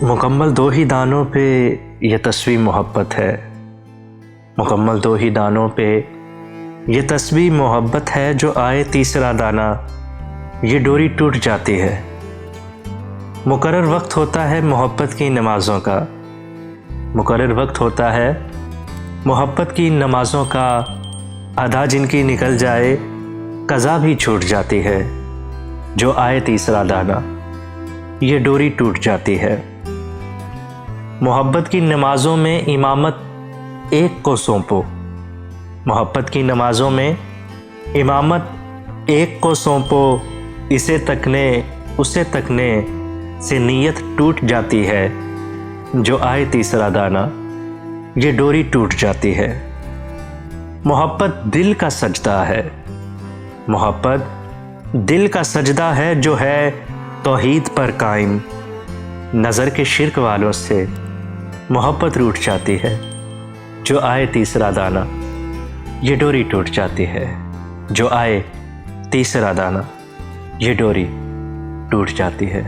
مکمل دو ہی دانوں پہ یہ تسبیح محبت ہے، مکمل دو ہی دانوں پہ یہ تسبیح محبت ہے، جو آئے تیسرا دانہ یہ ڈوری ٹوٹ جاتی ہے۔ مقرر وقت ہوتا ہے محبت کی نمازوں کا، مقرر وقت ہوتا ہے محبت کی نمازوں کا، ادا جن کی نکل جائے قضا بھی چھوٹ جاتی ہے، جو آئے تیسرا دانہ یہ ڈوری ٹوٹ جاتی ہے۔ محبت کی نمازوں میں امامت ایک کو سونپو، محبت کی نمازوں میں امامت ایک کو سونپو، اسے تکنے اسے تکنے سے نیت ٹوٹ جاتی ہے، جو آئے تیسرا دانہ یہ ڈوری ٹوٹ جاتی ہے۔ محبت دل کا سجدہ ہے، محبت دل کا سجدہ ہے، جو ہے توحید پر قائم، نظر کے شرک والوں سے محبت روٹھ جاتی ہے، جو آئے تیسرا دانہ یہ ڈوری ٹوٹ جاتی ہے، جو آئے تیسرا دانہ یہ ڈوری ٹوٹ جاتی ہے۔